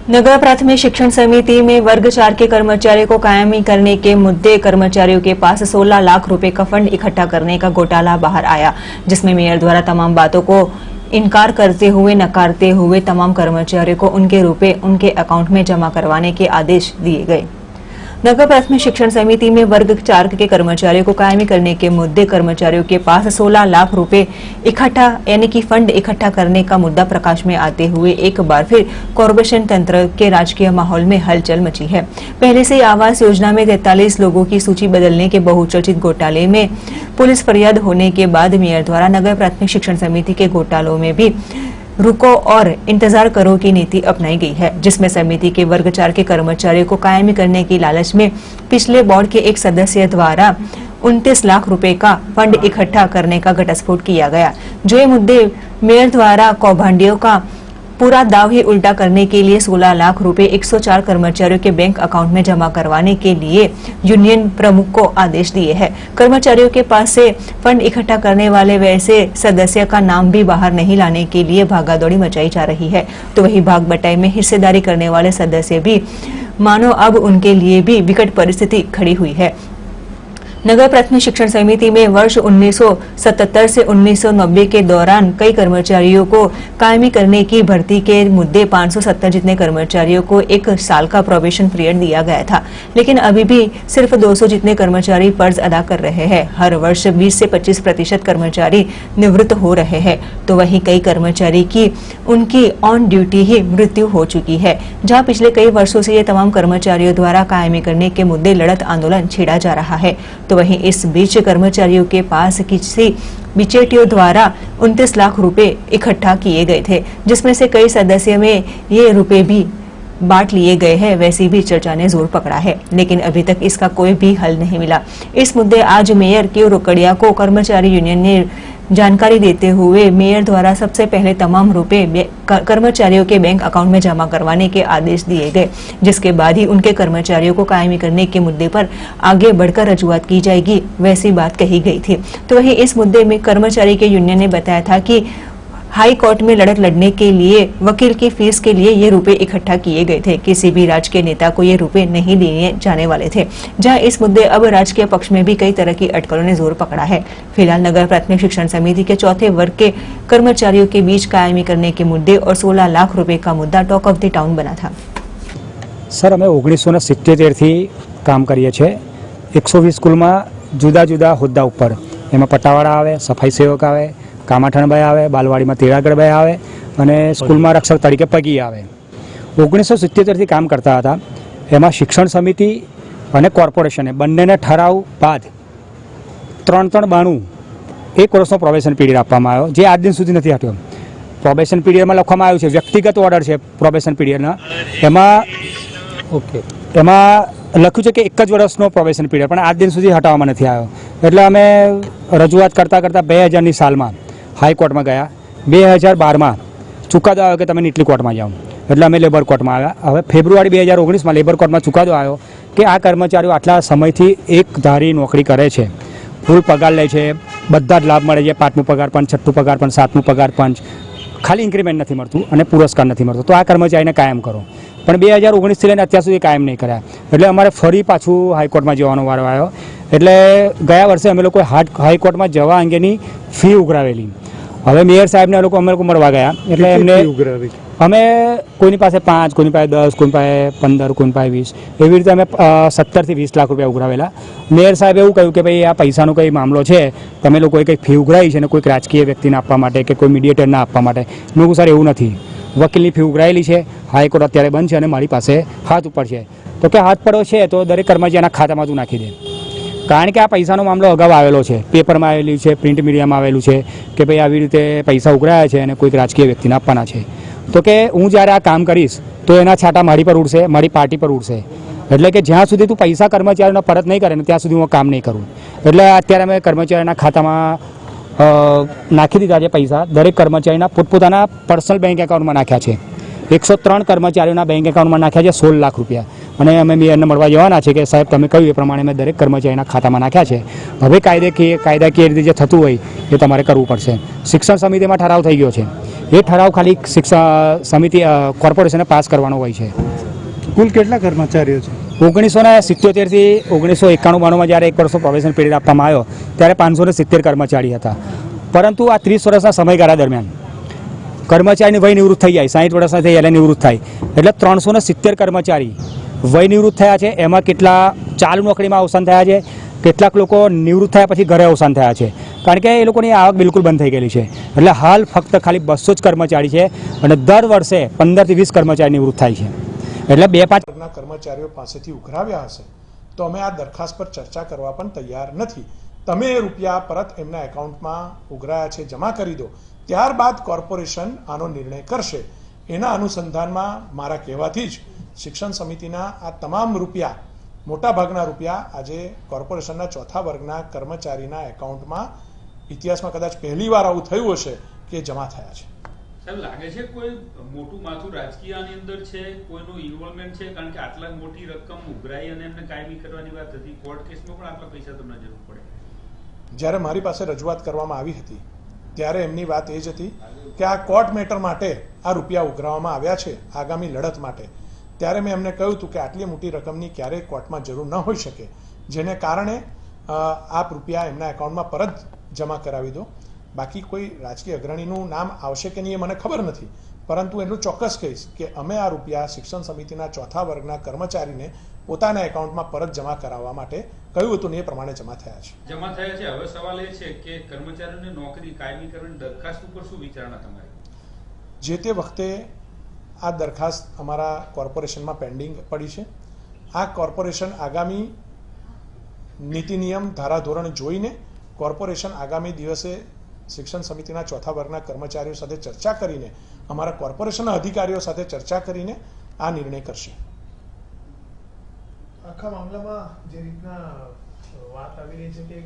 नगर प्राथमिक शिक्षण समिति में वर्ग 4 के कर्मचारियों को कायमी करने के मुद्दे कर्मचारियों के पास 16 लाख रुपए का फंड इकट्ठा करने का घोटाला बाहर आया, जिसमें मेयर द्वारा तमाम बातों को इनकार करते हुए नकारते हुए तमाम कर्मचारियों को उनके रुपए उनके अकाउंट में जमा करवाने के आदेश दिए गए। नगर प्राथमिक शिक्षण समिति में वर्ग 4 के कर्मचारियों को कायमी करने के मुद्दे कर्मचारियों के पास 16 लाख रुपए इकट्ठा यानी कि फंड इकट्ठा करने का मुद्दा प्रकाश में आते हुए एक बार फिर कॉर्पोरेशन तंत्र के राजकीय माहौल में हलचल मची है। पहले से आवास योजना में 43 लोगों की सूची बदलने के बहुचर्चित घोटाले में पुलिस फरियाद होने के बाद मेयर द्वारा नगर प्राथमिक शिक्षण समिति के घोटालों में भी रुको और इंतजार करो की नीति अपनाई गई है, जिसमें समिति के वर्ग 4 के कर्मचारियों को कायमी करने की लालच में पिछले बोर्ड के एक सदस्य द्वारा 29 लाख रुपए का फंड इकट्ठा करने का घटस्फोट किया गया। जो ये मुद्दे मेयर द्वारा कौभांडियों का पूरा दाव ही उल्टा करने के लिए 16 लाख रुपए 104 कर्मचारियों के बैंक अकाउंट में जमा करवाने के लिए यूनियन प्रमुख को आदेश दिए हैं। कर्मचारियों के पास से फंड इकट्ठा करने वाले वैसे सदस्य का नाम भी बाहर नहीं लाने के लिए भागादौड़ी मचाई जा रही है, तो वही भाग बटाई में हिस्सेदारी करने वाले सदस्य भी मानो अब उनके लिए भी विकट परिस्थिति खड़ी हुई है। नगर प्राथमिक शिक्षण समिति में वर्ष 1977 से 1990 के दौरान कई कर्मचारियों को कायमी करने की भर्ती के मुद्दे 570 जितने कर्मचारियों को 1 साल का प्रोबेशन पीरियड दिया गया था, लेकिन अभी भी सिर्फ 200 जितने कर्मचारी फर्ज अदा कर रहे हैं। हर वर्ष 20 से 25% कर्मचारी निवृत्त हो रहे हैं, तो वहीं कई कर्मचारी की उनकी ऑन ड्यूटी ही मृत्यु हो चुकी है। जहां पिछले कई वर्षों से ये तमाम कर्मचारियों द्वारा कायमी करने के मुद्दे लड़त आंदोलन छिड़ा जा रहा है, तो वहीं इस बीच कर्मचारियों के पास किसी बिचौलियों द्वारा 29 लाख रुपए इकट्ठा किए गए थे, जिसमें से कई सदस्य में ये रुपए भी बांट लिए गए हैं। वैसी भी चर्चा ने जोर पकड़ा है, लेकिन अभी तक इसका कोई भी हल नहीं मिला। इस मुद्दे आज मेयर के रोकड़िया को कर्मचारी यूनियन ने जानकारी देते हुए मेयर द्वारा सबसे पहले तमाम रुपए कर्मचारियों के बैंक अकाउंट में जमा करवाने के आदेश दिए गए, जिसके बाद ही उनके कर्मचारियों को कायमी करने के मुद्दे पर आगे बढ़कर रजूआत की जाएगी, वैसी बात कही गई थी। तो वहीं इस मुद्दे में कर्मचारी के यूनियन ने बताया था कि हाई कोर्ट में लड़त लड़ने के लिए वकील की फीस के लिए ये रुपए इकट्ठा किए गए थे। किसी भी राजकीय नेता को ये रुपए नहीं दिए जाने वाले थे। जहां इस मुद्दे अब राजकीय पक्ष में भी कई तरह की अटकलों ने जोर पकड़ा है। फिलहाल नगर प्राथमिक शिक्षण समिति के चौथे वर्ग के कर्मचारियों के बीच कायमी करने के मुद्दे और 16 लाख रुपए का मुद्दा टॉक ऑफ द टाउन बना था। सर, अमे 1977 थी काम करीए छे। 120 स्कूल में जुदा जुदा होद्दा उपर एमां पटावाड़ा आवे, सफाई सेवक आवे, कामाठणभाई आवे, बालवाड़ी में तेरागढ़भाई आवे अने स्कूल में रक्षक तरीके पगी आवे। 1977 थी काम करता था। एमां शिक्षण समिति अने कॉर्पोरेशने बंनेने ठराव बाद 392 1 वर्षनो प्रोबेशन पीरियड आपवामां आव्यो, जे आज दिन सुधी नथी हट्यो। प्रोबेशन पीरियड में लखवामां आव्युं छे व्यक्तिगत ऑर्डर छे प्रोबेशन पीरियडना, एमां लख्युं छे कि 1 ज वर्षनो प्रोबेशन पीरियड, पण आज दिन सुधी हटाववामां नथी आव्यो। एटले अमे रजूआत करता करता 2000 ની સાલમાં हाईकोर्ट में गया। 2012 में चुकादो आव्यो कि तमे नीटली कोर्ट में जाओ, एटले अमे लेबर कोर्ट में आव्या। हवे फेब्रुआरी 2019 में लेबर कोर्ट में चुकादो आव्यो कि आ कर्मचारीओ आटला समयथी एक धारी नौकरी करे छे, फूल पगार ले छे, बधा ज लाभ मळे छे, 5मुं पगार पंच, 6ठुं पगार पंच, 7मुं पगार पंच, खाली इन्क्रीमेंट नहीं मळतुं अने पुरस्कार नहीं मळतो, तो आ कर्मचारीने कायम करो। पण 2019 थी लईने अत्यार सुधी कायम नहीं कर्या, एटले अमारे फरी पाछुं हाईकोर्ट में जवानो वारो आव्यो। एटले गया वर्षे अमे लोकोए हाईकोर्ट में जवा अंगेनी फी उघरावेली। हवे मेयर साहेब ने अमे लोको मळवा गया, एटले एमने अमे कोईनी पासे 5, कोईनी पासे 10, कोईनी पासे 15, कोईनी पासे 20 एवी रीते अमे 17 થી 20 लाख रुपया उघरावेला। मेयर साहेब एवुं कह्युं कि भाई आ पैसानो कई मामलो छे, तमे लोकोए कई फी उघराई छे ने कोई राजकीय व्यक्तिने आपवा माटे के कोई मीडिएटरने आपवा माटे। मैं कहूं सर एवुं नथी, वकीलनी फी उघराયેલી છે, हाईकोर्ट अत्यारे बंध છે અને મારી પાસે હાથ ઉપર છે, તો કે હાથ પડો છે તો દરેક કર્મચારીના ખાતામાં તું નાખી દે। કારણ કે આ પૈસાનો મામલો અગાઉ આવેલો છે, પેપરમાં આવેલું છે, પ્રિન્ટ મીડિયામાં આવેલું છે કે ભાઈ આવી રીતે પૈસા ઉઘરાયા છે અને કોઈક રાજકીય વ્યક્તિને આપવાના છે, તો કે હું જ્યારે આ કામ કરીશ તો એના છાંટા મારી પર ઉડશે, મારી પાર્ટી પર ઉડશે। એટલે કે જ્યાં સુધી તું પૈસા કર્મચારીનો પરત નહીં કરે ને ત્યાં સુધી હું કામ નહીં કરું। એટલે અત્યારે અમે કર્મચારીના ખાતામાં નાખી દીધા છે પૈસા, દરેક કર્મચારીના પોતપોતાના પર્સનલ બેંક એકાઉન્ટમાં નાખ્યા છે। 103 कर्मचारीओना बैंक एकाउंट में नाख्या 16 लाख रुपया અને અમે મેયરને મળવા જવાના છે કે સાહેબ તમે કહ્યું એ પ્રમાણે મેં દરેક કર્મચારીના ખાતામાં નાખ્યા છે। હવે કાયદાકીય રીતે જે થતું હોય એ તમારે કરવું પડશે। શિક્ષણ સમિતિમાં ઠરાવ થઈ ગયો છે એ ઠરાવ ખાલી શિક્ષણ સમિતિ કોર્પોરેશને પાસ કરવાનો હોય છે. કુલ કેટલા કર્મચારીઓ છે? 1977થી 1991-92માં જ્યારે 1 વર્ષનો પ્રોબેશન પીરિયડ આપવામાં આવ્યો ત્યારે 570 કર્મચારી હતા. પરંતુ આ 30 વર્ષના સમયગાળા દરમિયાન કર્મચારીની વય નિવૃત્ત થઈ જાય, 60 વર્ષના થઈ એટલે નિવૃત્ત થાય, એટલે 370 કર્મચારી વય નિવૃત્ત થયા છે. એમાં કેટલા ચાલુ નોકરીમાં અવસાન થયા છે, કેટલાક લોકો નિવૃત્ત થયા પછી ઘરે અવસાન થયા છે, કારણ કે એ લોકોની આવક બિલકુલ બંધ થઈ ગયેલી છે. એટલે હાલ ફક્ત ખાલી 200 જ કર્મચારી છે અને દર વર્ષે 15થી 20 કર્મચારી નિવૃત્ત થાય છે. એટલે 2-5 કર્મચારીઓ પાસેથી ઉઘરાવ્યા હશે તો અમે આ દરખાસ્ત પર ચર્ચા કરવા પણ તૈયાર નથી. તમે એ રૂપિયા પરત એમના એકાઉન્ટમાં ઉઘરાયા છે જમા કરી દો, ત્યારબાદ કોર્પોરેશન આનો નિર્ણય કરશે. એના અનુસંધાનમાં મારા કહેવાથી જ શિક્ષણ સમિતિના આ તમામ રૂપિયા, મોટાભાગના રૂપિયા આજે કોર્પોરેશનના ચોથા વર્ગના કર્મચારીના એકાઉન્ટમાં ઇતિહાસમાં કદાચ પહેલીવાર આવું થયું હશે કે જમા થયા છે. સાહેબ, લાગે છે કોઈ મોટું માથું રાજકીય આની અંદર છે, કોઈનું ઇન્વોલ્વમેન્ટ છે? કારણ કે આટલા મોટી રકમ ઉઘરાઈ અને એમને કાયમી કરવાની વાત હતી, કોર્ટ કેસમાં પણ આટલા પૈસા તમને જરૂર પડે. જ્યારે મારી પાસે રજૂઆત કરવામાં આવી હતી ત્યારે એમની વાત એ જ હતી કે આ કોર્ટ મેટર માટે આ રૂપિયા ઉઘરાવવામાં આવ્યા છે આગામી લડત માટે. ત્યારે મેં એમને કહ્યું હતું કે આટલી મોટી રકમની ક્યારેય કોર્ટમાં જરૂર ન હોઈ શકે, જેને કારણે આપ રૂપિયા એમના એકાઉન્ટમાં પરત જમા કરાવી દો. બાકી કોઈ રાજકીય અગ્રણીનું નામ આવશે કે નહીં એ મને ખબર નથી, પરંતુ એટલું ચોક્કસ કહીશ કે અમે આ રૂપિયા શિક્ષણ સમિતિના ચોથા વર્ગના કર્મચારીને પોતાના એકાઉન્ટમાં પરત જમા કરાવવા માટે કહ્યું હતું ને એ પ્રમાણે જમા થયા છે. જમા થયા છે. હવે સવાલ એ છે કે કર્મચારીઓને નોકરી કાયમી કરવાની દરખાસ્ત ઉપર શું વિચારણા તમારી? જે તે વખતે આ દરખાસ્ત અમારા કોર્પોરેશનમાં પેન્ડિંગ પડી છે. આ કોર્પોરેશન આગામી નીતિ નિયમ ધારાધોરણ જોઈને કોર્પોરેશન આગામી દિવસે શિક્ષણ સમિતિના ચોથા વર્ગના કર્મચારીઓ સાથે ચર્ચા કરીને, અમારા કોર્પોરેશનના અધિકારીઓ સાથે ચર્ચા કરીને આ નિર્ણય કરશે. આખા મામલામાં જે રીતના વાત આવી રહી છે કે